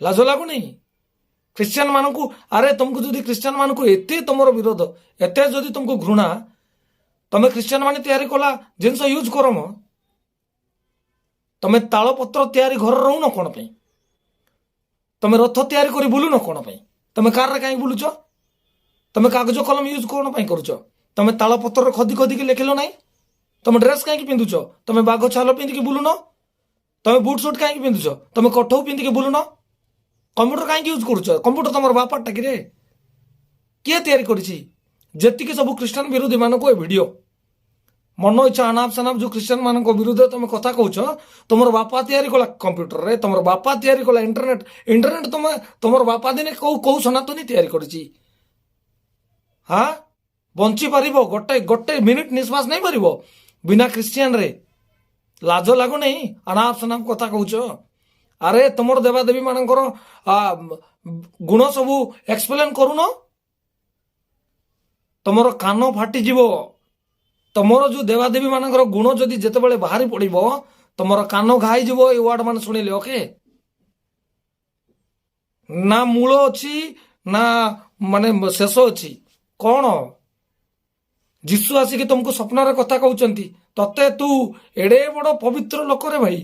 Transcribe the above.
ଲାଜ ଲାଗୁନି ଖ୍ରୀଷ୍ଟିଆନ ମାନଙ୍କୁ? ଆରେ ତୁମକୁ ଯଦି ଖ୍ରୀଷ୍ଟିଆନ ମାନଙ୍କୁ ଏତେ ତୁମର ବିରୋଧ, ଏତେ ଯଦି ତୁମକୁ ଘୃଣା, ତମେ ଖ୍ରୀଷ୍ଟିଆନ ମାନେ ତିଆରି କଲା ଜିନିଷ ୟୁଜ୍ କର ମ। ତମେ ତାଳପତ୍ର ତିଆରି ଘର ରହୁନ କ'ଣ ପାଇଁ? ତମେ ରଥ ତିଆରି କରି ବୁଲୁନ କ'ଣ ପାଇଁ? ତମେ କାରରେ କାହିଁକି ବୁଲୁଛ? ତମେ କାଗଜ କଲମ ୟୁଜ୍ କ'ଣ ପାଇଁ କରୁଛ? ତମେ ତାଳପତ୍ରରେ ଖଦି ଖଦିକି ଲେଖିଲ ନାହିଁ? ତମେ ଡ୍ରେସ୍ କାହିଁକି ପିନ୍ଧୁଛ? ତମେ ବାଘ ଛାଲ ପିନ୍ଧିକି ବୁଲୁନ? ତମେ ବୁଟ୍ ସୁଟ୍ କାହିଁକି ପିନ୍ଧୁଛ? ତମେ କଠଉ ପିନ୍ଧିକି ବୁଲୁନ? କମ୍ପ୍ୟୁଟର କାହିଁକି ୟୁଜ୍ କରୁଛ? କମ୍ପ୍ୟୁଟର ତମର ବାପାଟା କିରେ? କିଏ ତିଆରି କରିଛି? ଯେତିକି ସବୁ ଖ୍ରୀଷ୍ଟିଆନ ବିରୋଧୀ ମାନଙ୍କୁ ଏ ଭିଡ଼ିଓ, ମନ ଇଚ୍ଛା ଅନାପ ସନାପ ଯେଉଁ ଖ୍ରୀଷ୍ଟିଆନ ମାନଙ୍କ ବିରୁଦ୍ଧରେ ତମେ କଥା କହୁଛ, ତମର ବାପା ତିଆରି କଲା କମ୍ପ୍ୟୁଟରରେ, ତମର ବାପା ତିଆରି କଲା ଇଣ୍ଟରନେଟ ତମର ବାପା ଦିନେ କୋଉ ସନାତନୀ ତିଆରି କରିଛି? ହଁ, ବଞ୍ଚିପାରିବ? ଗୋଟେ ମିନିଟ୍ ନିଶ୍ୱାସ ନେଇପାରିବ ବିନା ଖ୍ରୀଷ୍ଟିଆନରେ? ଲାଜ ଲାଗୁନି? ଅନାପ ସନାପ କଥା କହୁଛ। ଆରେ ତମର ଦେବାଦେବୀ ମାନଙ୍କର ଗୁଣ ସବୁ ଏକ୍ସପ୍ଲେନ୍ କରୁନ? ତମର କାନ ଫାଟିଯିବ। ତମର ଯେଉଁ ଦେବାଦେବୀ ମାନଙ୍କର ଗୁଣ ଯଦି ଯେତେବେଳେ ବାହାରି ପଡ଼ିବ, ତମର କାନ ଘାଇଯିବ ଏ ୱାର୍ଡ ମାନେ ଶୁଣିଲେ। ଓକେ, ନା ମୂଳ ଅଛି ନା ମାନେ ଶେଷ ଅଛି କ'ଣ? ଯୀଶୁ ଆସିକି ତମକୁ ସ୍ୱପ୍ନରେ କଥା କହୁଛନ୍ତି, ତତେ ତୁ ଏଡ଼େ ବଡ଼ ପବିତ୍ର ଲୋକରେ ଭାଇ,